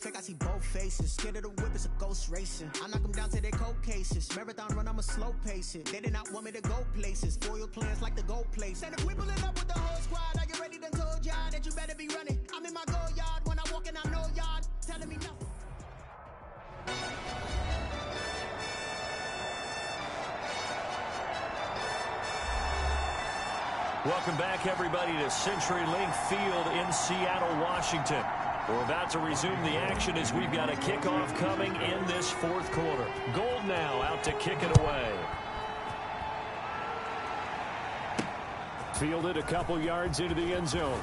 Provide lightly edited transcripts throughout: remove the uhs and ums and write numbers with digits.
I see both faces. Scared of the whip, it's a ghost racing. I knock them down to their cold cases. Marathon run, I'ma slow pace it. They did not want me to go places. Foil plans like the goal place. And if we pulling up with the whole squad, are you ready? Done told y'all that you better be running. I'm in my go yard. When I walk in, I know y'all telling me nothing. Welcome back, everybody, to CenturyLink Field in Seattle, Washington. We're about to resume the action as we've got a kickoff coming in this fourth quarter. Gold now out to kick it away. Fielded a couple yards into the end zone.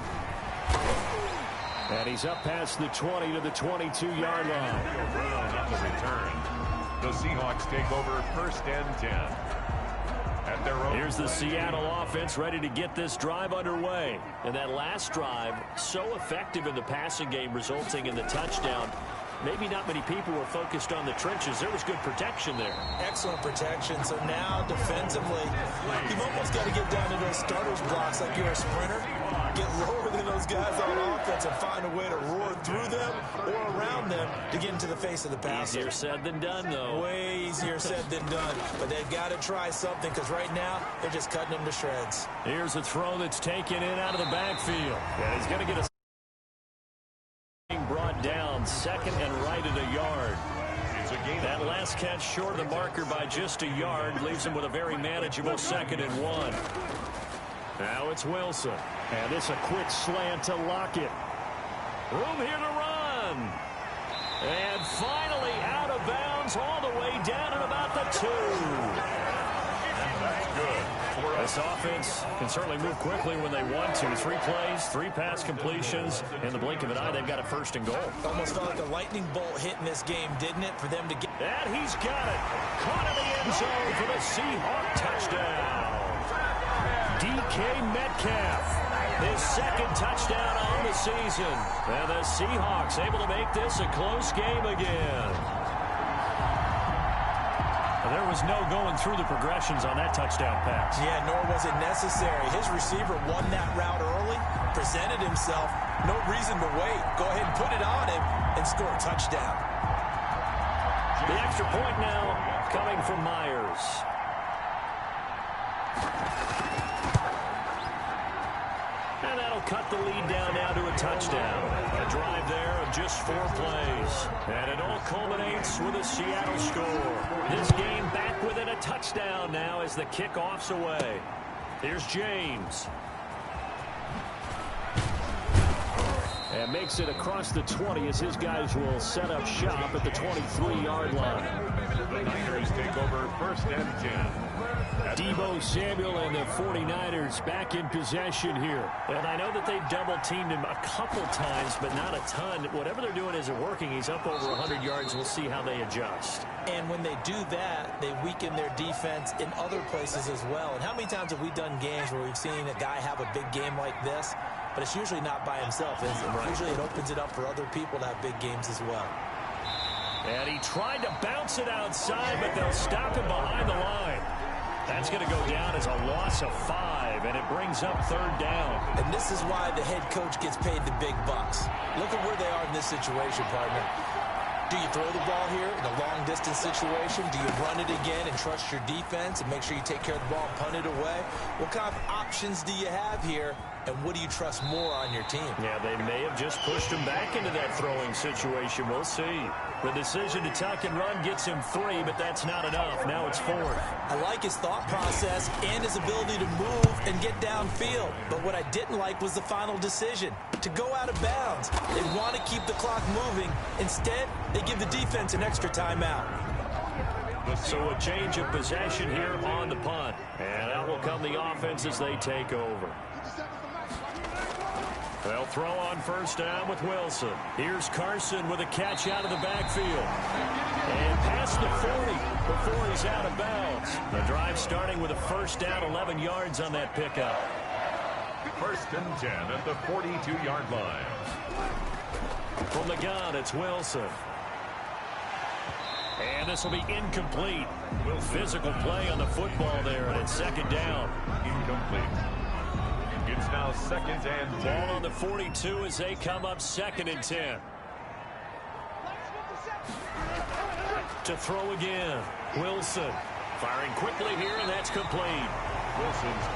And he's up past the 20 to the 22-yard line. On the return, the Seahawks take over 1st and 10. Here's the Seattle offense ready to get this drive underway. And that last drive, so effective in the passing game, resulting in the touchdown. Maybe not many people were focused on the trenches. There was good protection there. Excellent protection. So now defensively, you've almost got to get down to those starters blocks like you're a sprinter. Get lower than those guys on offense and find a way to roar through them or around them to get into the face of the passer. Easier said than done, though. Way easier said than done. But they've got to try something because right now they're just cutting them to shreds. Here's a throw that's taken in out of the backfield. And he's going to get a brought down, second and right at a yard. That last catch short of the marker by just a yard leaves him with a very manageable 2nd and 1. Now it's Wilson. And this a quick slant to Lockett. Room here to run. And finally out of bounds all the way down at about the 2. That's good. This offense can certainly move quickly when they want to. 3 plays, 3 pass completions. In the blink of an eye, they've got a 1st and goal. Almost felt like a lightning bolt hit in this game, didn't it, for them to get... And he's got it. Caught in the end zone for the Seahawk touchdown. DK Metcalf, his 2nd touchdown on the season. And the Seahawks able to make this a close game again. There was no going through the progressions on that touchdown pass. Yeah, nor was it necessary. His receiver won that route early, presented himself. No reason to wait. Go ahead and put it on him and score a touchdown. The extra point now coming from Myers. And that'll cut the lead down now to a touchdown. A drive there of just 4 plays. And it all culminates with a Seattle score. This game back within a touchdown now as the kickoff's away. Here's James. And makes it across the 20 as his guys will set up shop at the 23-yard line. The Niners take over 1st and 10. Deebo Samuel and the 49ers back in possession here. And I know that they've double-teamed him a couple times, but not a ton. Whatever they're doing isn't working. He's up over 100 yards. We'll see how they adjust. And when they do that, they weaken their defense in other places as well. And how many times have we done games where we've seen a guy have a big game like this? But it's usually not by himself, is it? Right. Usually it opens it up for other people to have big games as well. And he tried to bounce it outside, but they'll stop him behind the line. That's going to go down as a loss of 5, and it brings up 3rd down. And this is why the head coach gets paid the big bucks. Look at where they are in this situation, partner. Do you throw the ball here in a long-distance situation? Do you run it again and trust your defense and make sure you take care of the ball and punt it away? What kind of options do you have here, and what do you trust more on your team? Yeah, they may have just pushed him back into that throwing situation. We'll see. The decision to tuck and run gets him 3, but that's not enough. Now it's 4th. I like his thought process and his ability to move and get downfield. But what I didn't like was the final decision, to go out of bounds. They want to keep the clock moving. Instead, they give the defense an extra timeout. So a change of possession here on the punt. And out will come the offense as they take over. They'll throw on 1st down with Wilson. Here's Carson with a catch out of the backfield. And past the 40 before he's out of bounds. The drive starting with a 1st down, 11 yards on that pickup. 1st and 10 at the 42-yard line. From the gun, it's Wilson. And this will be incomplete. Physical play on the football there, and it's 2nd down. Incomplete. It's now 2nd and 10. Ball on the 42 as they come up 2nd and 10. to throw again. Wilson firing quickly here, and that's complete.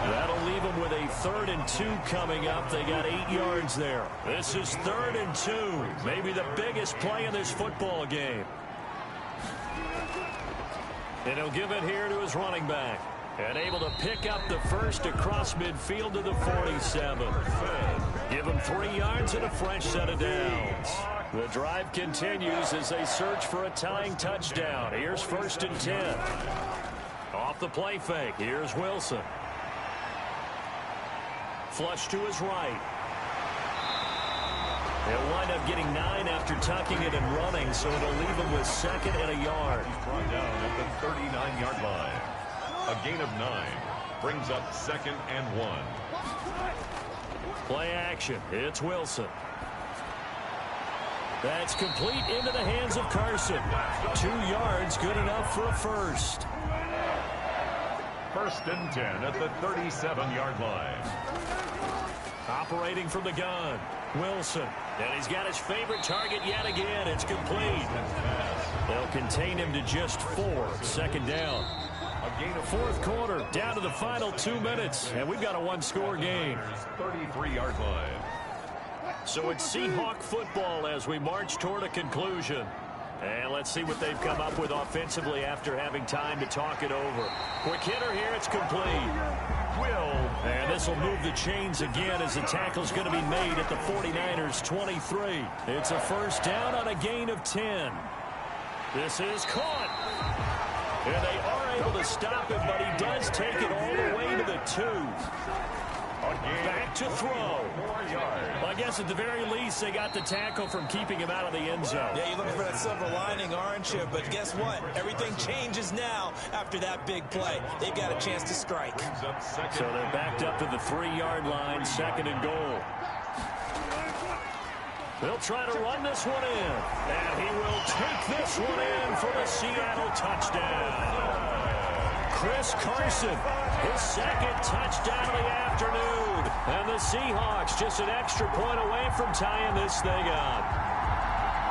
That'll leave them with a 3rd and 2 coming up. They got 8 yards there. This is 3rd and 2. Maybe the biggest play in this football game. And he'll give it here to his running back. And able to pick up the first across midfield to the 47. Give him 3 yards and a fresh set of downs. The drive continues as they search for a tying touchdown. Here's 1st and 10. Off the play fake. Here's Wilson. Flush to his right. They'll wind up getting 9 after tucking it and running, so it'll leave him with 2nd and a yard. He's brought down at the 39-yard line. A gain of 9 brings up 2nd and 1. Play action. It's Wilson. That's complete into the hands of Carson. 2 yards, good enough for a first. 1st and 10 at the 37-yard line. Operating from the gun, Wilson. And he's got his favorite target yet again. It's complete. They'll contain him to just 4. 2nd down. A gain of 4th quarter, down to the final 2 minutes. And we've got a 1-score game. 33-yard line. So it's Seahawk football as we march toward a conclusion. And let's see what they've come up with offensively after having time to talk it over. Quick hitter here, it's complete. And this will move the chains again as the tackle's going to be made at the 49ers 23. It's a 1st down on a gain of 10. This is caught. And they are able to stop him, but he does take it all the way to the 2. Back to throw. I guess at the very least they got the tackle from keeping him out of the end zone. Yeah, you're looking for that silver lining, aren't you? But guess what? Everything changes now after that big play. They've got a chance to strike. So they're backed up to the 3-yard line, 2nd and goal. They'll try to run this one in. And he will take this one in for the Seattle touchdown. Chris Carson, his 2nd touchdown of the afternoon. And the Seahawks just an extra point away from tying this thing up.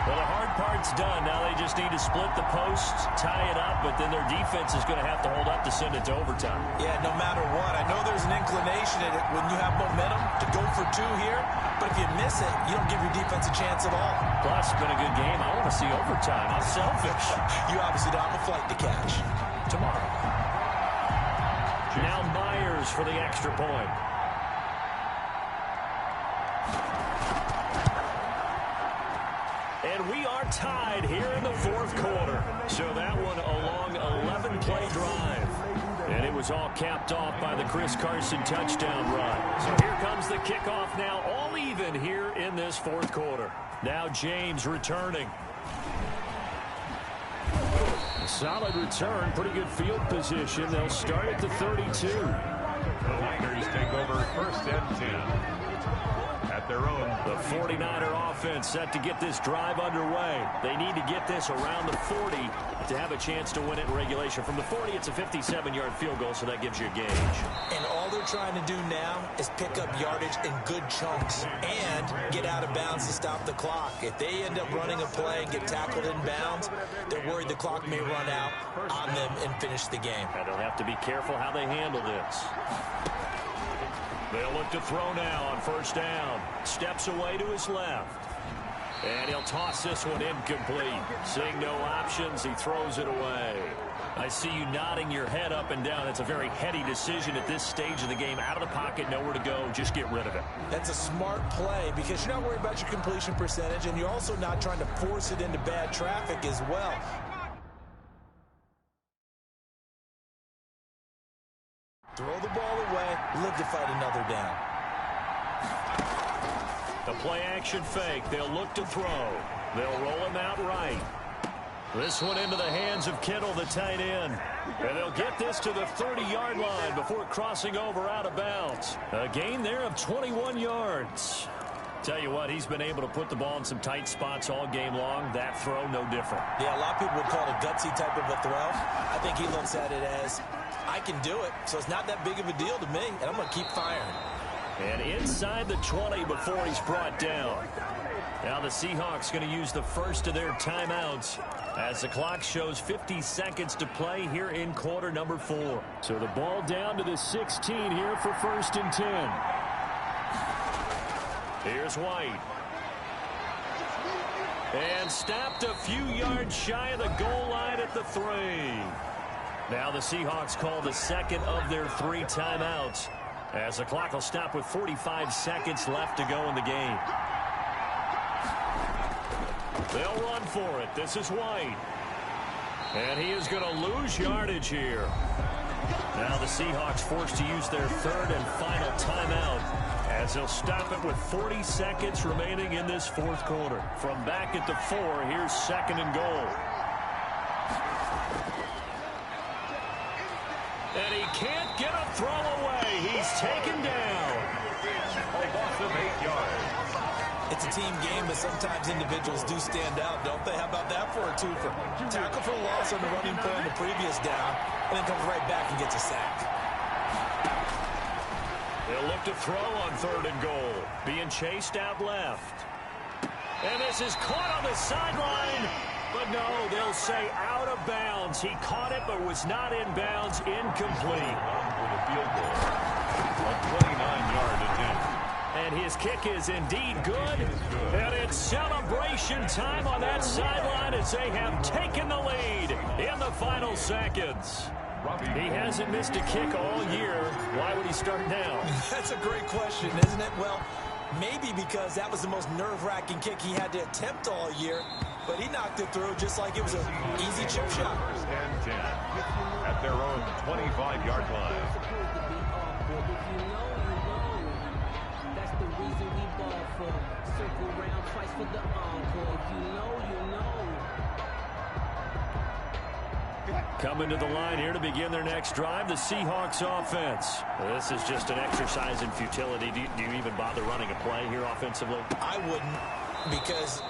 Well, the hard part's done. Now they just need to split the posts, tie it up, but then their defense is going to have to hold up to send it to overtime. Yeah, no matter what. I know there's an inclination in it when you have momentum to go for 2 here, but if you miss it, you don't give your defense a chance at all. Plus, it's been a good game. I want to see overtime. I'm selfish. You obviously don't have a flight to catch. Tomorrow. Now Myers for the extra point. And we are tied here in the 4th quarter. So that one a long 11-play drive. And it was all capped off by the Chris Carson touchdown run. So here comes the kickoff now, all even here in this 4th quarter. Now James returning. Solid return, pretty good field position. They'll start at the 32. The Niners take over 1st and 10. At their own. The 49er offense set to get this drive underway. They need to get this around the 40 to have a chance to win it in regulation. From the 40, it's a 57-yard field goal, so that gives you a gauge. And all they're trying to do now is pick up yardage in good chunks and get out of bounds to stop the clock. If they end up running a play and get tackled in bounds, they're worried the clock may run out on them and finish the game. And they'll have to be careful how they handle this. They'll look to throw now on 1st down. Steps away to his left. And he'll toss this one incomplete. Seeing no options, he throws it away. I see you nodding your head up and down. It's a very heady decision at this stage of the game. Out of the pocket, nowhere to go. Just get rid of it. That's a smart play because you're not worried about your completion percentage, and you're also not trying to force it into bad traffic as well. Throw the ball away, live to fight another down. The play-action fake. They'll look to throw. They'll roll him out right. This one into the hands of Kittle, the tight end. And they'll get this to the 30-yard line before crossing over out of bounds. A gain there of 21 yards. Tell you what, he's been able to put the ball in some tight spots all game long. That throw, no different. Yeah, a lot of people would call it a gutsy type of a throw. I think he looks at it as, I can do it, so it's not that big of a deal to me, and I'm going to keep firing. And inside the 20 before he's brought down. Now the Seahawks going to use the first of their timeouts as the clock shows 50 seconds to play here in quarter number 4. So the ball down to the 16 here for 1st and 10. Here's White. And stopped a few yards shy of the goal line at the 3. Now the Seahawks call the second of their 3 timeouts as the clock will stop with 45 seconds left to go in the game. They'll run for it. This is White. And he is going to lose yardage here. Now the Seahawks forced to use their 3rd and final timeout as they'll stop it with 40 seconds remaining in this 4th quarter. From back at the 4, here's 2nd and goal. And he can't get a throw away. He's taken down. A loss of 8 yards. It's a team game, but sometimes individuals do stand out, don't they? How about that for a twofer? Tackle for a loss on the running play on the previous down, and then comes right back and gets a sack. They'll look to throw on 3rd and goal. Being chased out left. And this is caught on the sideline. But no, they'll say out of bounds. He caught it, but was not in bounds. Incomplete. For the field goal. A 29-yard attempt. And his kick is indeed good. And it's celebration time on that sideline as they have taken the lead in the final seconds. He hasn't missed a kick all year. Why would he start now? That's a great question, isn't it? Well, maybe because that was the most nerve-wracking kick he had to attempt all year. But he knocked it through just like it was an easy chip shot. 1st and 10 at their own 25-yard line. That's the reason we ball for. Circle round twice for the encore. You know. Coming to the line here to begin their next drive, the Seahawks offense. This is just an exercise in futility. Do you even bother running a play here offensively? I wouldn't, because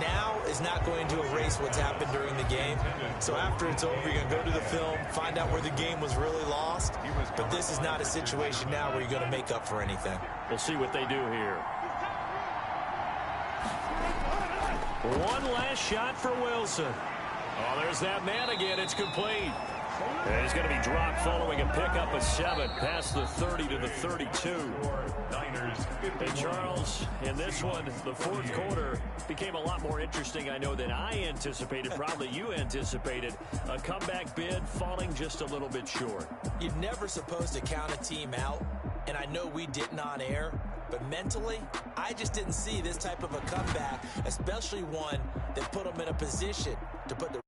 now is not going to erase what's happened during the game. So after it's over, you're going to go to the film, find out where the game was really lost. But this is not a situation now where you're going to make up for anything. We'll see what they do here. One last shot for Wilson. Oh, there's that man again. It's complete. And he's going to be dropped following a pickup of 7 past the 30 to the 32. And Charles, in this one, the 4th quarter became a lot more interesting, I know, than I anticipated. Probably you anticipated. A comeback bid falling just a little bit short. You're never supposed to count a team out, and I know we didn't on air. But mentally, I just didn't see this type of a comeback, especially one that put them in a position to put the